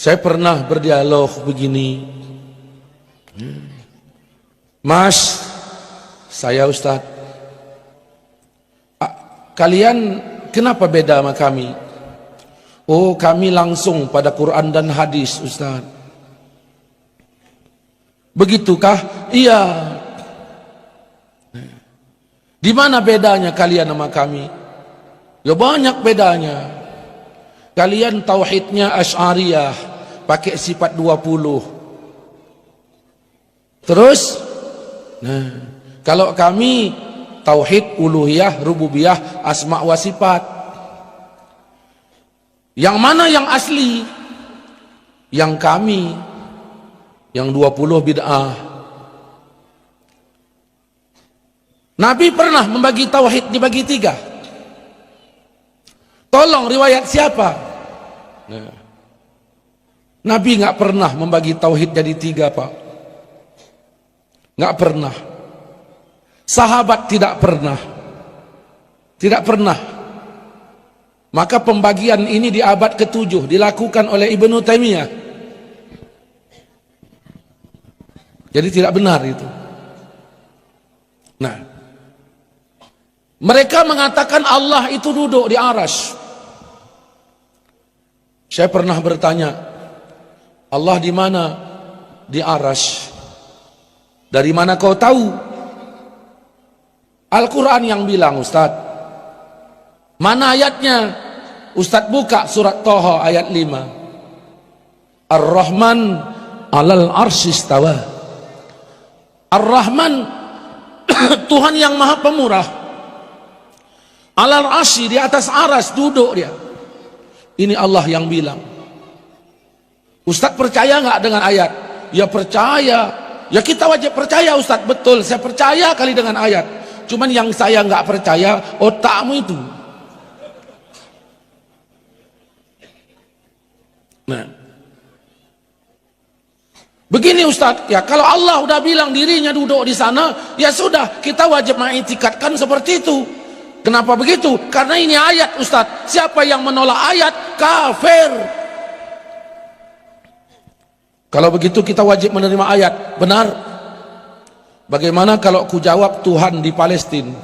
Saya pernah berdialog begini, Mas, saya Ustadz, kalian kenapa beda sama kami? Oh, kami langsung pada Quran dan hadis, Ustadz. Begitukah? Iya. Di mana bedanya kalian sama kami? Ya banyak bedanya. Kalian tauhidnya Asy'ariyah, pakai sifat 20. Terus, kalau kami tauhid uluhiyah, rububiyah, asma wa sifat. Yang mana yang asli? Yang kami, yang 20 bid'ah. Nabi pernah membagi tauhid dibagi 3. Tolong riwayat siapa? Nabi nggak pernah membagi tauhid jadi 3, Pak. Nggak pernah. Sahabat tidak pernah. Tidak pernah. Maka pembagian ini di abad ke-7 dilakukan oleh Ibnu Taimiyah. Jadi tidak benar itu. Nah, mereka mengatakan Allah itu duduk di arasy. Saya pernah bertanya, Allah di mana? Di arasy. Dari mana kau tahu? Al-Quran yang bilang, Ustadz. Mana ayatnya? Ustadz buka surat Thaha ayat 5. Ar-Rahman alal arsy istawa. Ar-Rahman Tuhan yang maha pemurah, alal arsy, di atas aras duduk dia. Ini Allah yang bilang. Ustadz percaya nggak dengan ayat? Ya percaya. Ya kita wajib percaya, Ustadz. Betul, saya percaya kali dengan ayat. Cuman yang saya nggak percaya otakmu itu. Nah, begini Ustadz, ya kalau Allah udah bilang dirinya duduk di sana, ya sudah, kita wajib mengiktikadkan seperti itu. Kenapa begitu? Karena ini ayat, Ustadz. Siapa yang menolak ayat, kafir. Kalau begitu kita wajib menerima ayat. Benar. Bagaimana kalau ku jawab Tuhan di Palestina?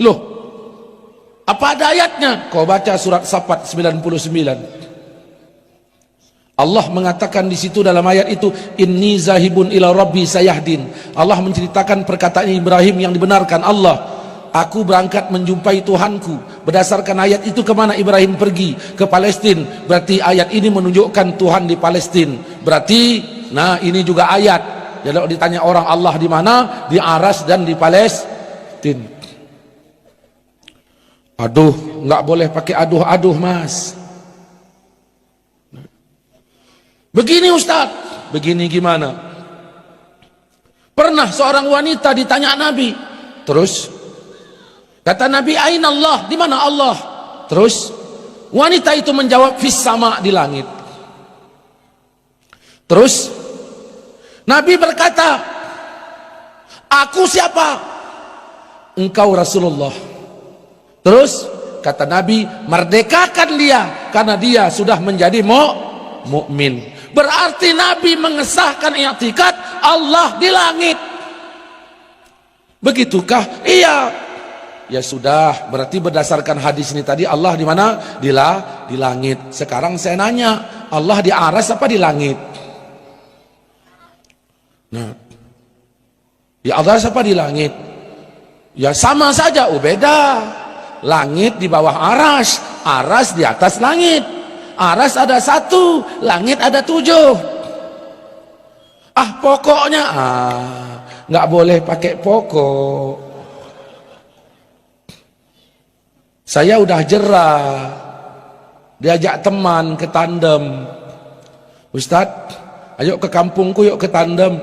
Loh, apa ada ayatnya? Kau baca surat Safat 99. Allah mengatakan di situ dalam ayat itu, inni zahibun ila rabbi sayahdin. Allah menceritakan perkataan Ibrahim yang dibenarkan Allah. Aku berangkat menjumpai Tuhanku. Berdasarkan ayat itu kemana Ibrahim pergi? Ke Palestina. Berarti ayat ini menunjukkan Tuhan di Palestina. Berarti, nah ini juga ayat. Jadi kalau ditanya orang Allah di mana? Di aras dan di Palestina. Aduh, nggak boleh pakai aduh-aduh, Mas. Begini Ustadz, begini gimana? Pernah seorang wanita ditanya Nabi, terus kata Nabi, aina Allah, di mana Allah? Terus wanita itu menjawab, fis sama, di langit. Terus Nabi berkata, aku siapa? Engkau Rasulullah. Terus kata Nabi, merdekakan dia karena dia sudah menjadi mukmin. Berarti Nabi mengesahkan i'tikad Allah di langit. Begitukah? Iya. Ya sudah, berarti berdasarkan hadis ini tadi Allah di mana? Di langit. Sekarang saya nanya, Allah di aras apa di langit? Nah, di aras apa di langit? Ya sama saja, beda. Langit di bawah aras, aras di atas langit. Aras ada 1, langit ada 7. Pokoknya nggak boleh pakai pokok. Saya udah jerah, diajak teman ke tandem. Ustadz, ayo ke kampungku, yuk ke tandem.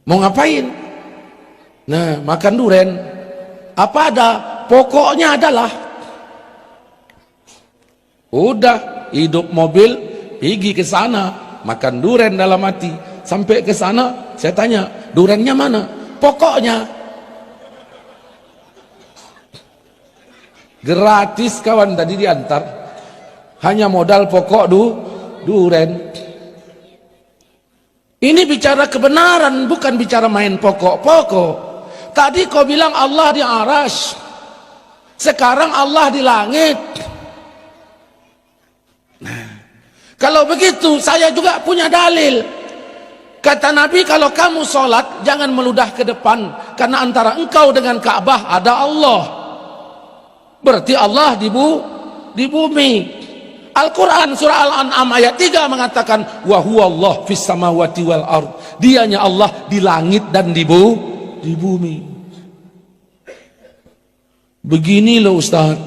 Mau ngapain? Nah, makan duren. Apa ada? Pokoknya adalah, udah hidup mobil, pergi ke sana, makan duren dalam hati. Sampai ke sana, saya tanya, durennya mana? Pokoknya. Gratis kawan tadi diantar. hanya modal pokok duren. Ini bicara kebenaran, bukan bicara main pokok-pokok. Tadi kau bilang Allah di arsy, sekarang Allah di langit. Nah, kalau begitu saya juga punya dalil. Kata Nabi, kalau kamu sholat jangan meludah ke depan, karena antara engkau dengan Ka'bah ada Allah. Berarti Allah di bumi. Al-Quran surah Al-An'am ayat 3 mengatakan, wa huwallah fis samawati wal ard. Dianya Allah di langit dan di bumi. Begini loh Ustaz.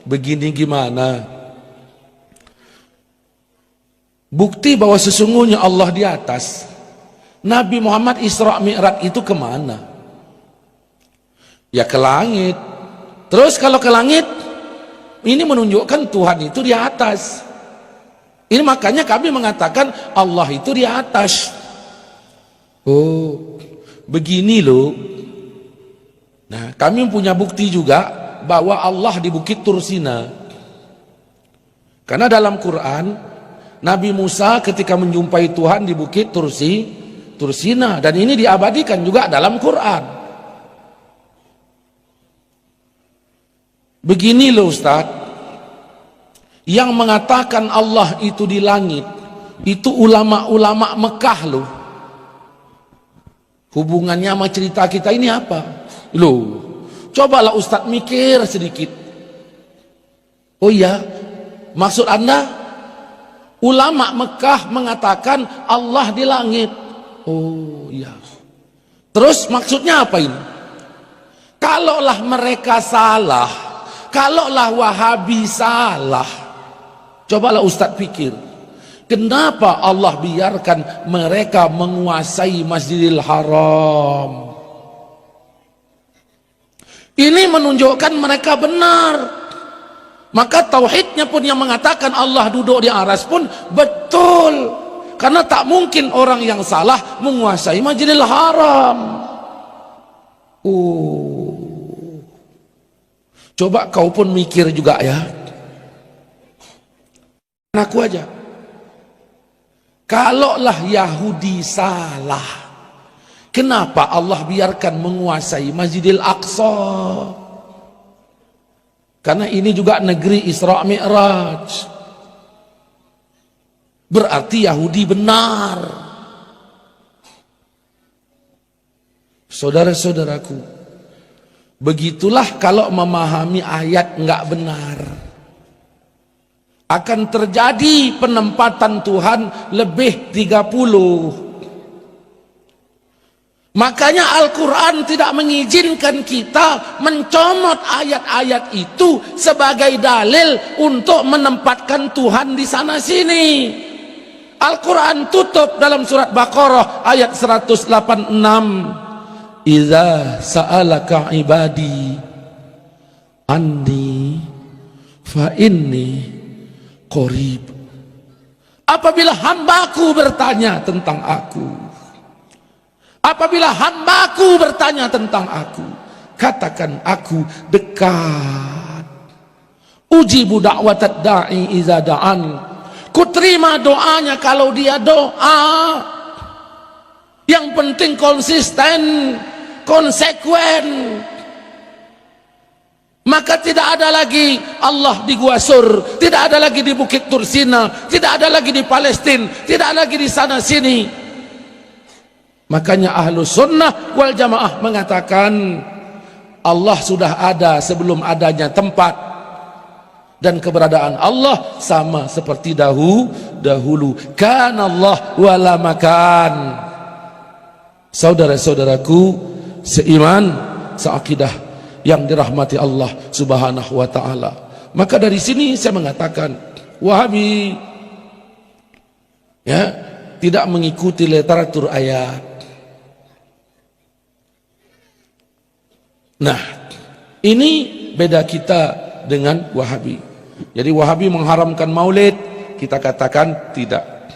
Begini gimana? Bukti bahwa sesungguhnya Allah di atas. Nabi Muhammad Isra Mi'raj itu kemana? Ya ke langit. Terus kalau ke langit, ini menunjukkan Tuhan itu di atas. Ini makanya kami mengatakan Allah itu di atas. Oh, begini loh. Nah, kami punya bukti juga bahwa Allah di Bukit Tursina. Karena dalam Quran, Nabi Musa ketika menjumpai Tuhan di Bukit Tursina, dan ini diabadikan juga dalam Quran. Begini loh Ustaz, yang mengatakan Allah itu di langit, itu ulama-ulama Mekah loh. Hubungannya sama cerita kita ini apa? Loh, cobalah Ustaz mikir sedikit. Oh iya, maksud Anda ulama Mekah mengatakan Allah di langit. Oh iya. Terus maksudnya apa ini? Kalaulah mereka salah, kalaulah Wahabi salah, cobalah Ustadz pikir, kenapa Allah biarkan mereka menguasai Masjidil Haram? Ini menunjukkan mereka benar. Maka tauhidnya pun yang mengatakan Allah duduk di aras pun betul. Karena tak mungkin orang yang salah menguasai Masjidil Haram. Coba kau pun mikir juga ya. Aku aja. Kalaulah Yahudi salah, kenapa Allah biarkan menguasai Masjidil Aqsa? Karena ini juga negeri Isra Mi'raj. Berarti Yahudi benar. Saudara-saudaraku, begitulah kalau memahami ayat enggak benar. Akan terjadi penempatan Tuhan lebih 30. Makanya Al-Quran tidak mengizinkan kita mencomot ayat-ayat itu sebagai dalil untuk menempatkan Tuhan di sana sini. Al-Quran tutup dalam surat Baqarah ayat 186. Iza sa'alaka ibadi anni fa inni qarib. Apabila hambaku bertanya tentang aku, apabila hambaku bertanya tentang aku, katakan aku dekat. Ujibu da'watad da'i iza da'an. Kuterima doanya kalau dia doa. Yang penting konsisten, konsekuen. Maka tidak ada lagi Allah di Gua Sur, tidak ada lagi di Bukit Tursina, tidak ada lagi di Palestina, tidak ada lagi di sana sini. Makanya Ahlus Sunnah wal Jamaah mengatakan Allah sudah ada sebelum adanya tempat, dan keberadaan Allah sama seperti dahulu. Kana Allah wala makan. Saudara-saudaraku seiman, seakidah yang dirahmati Allah Subhanahu wa taala. Maka dari sini saya mengatakan Wahabi ya tidak mengikuti literatur ayat. Nah, ini beda kita dengan Wahabi. Jadi Wahabi mengharamkan maulid, kita katakan tidak.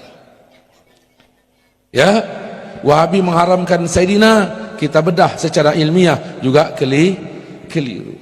Ya, Wahabi mengharamkan Sayyidina, kita bedah secara ilmiah juga keliru.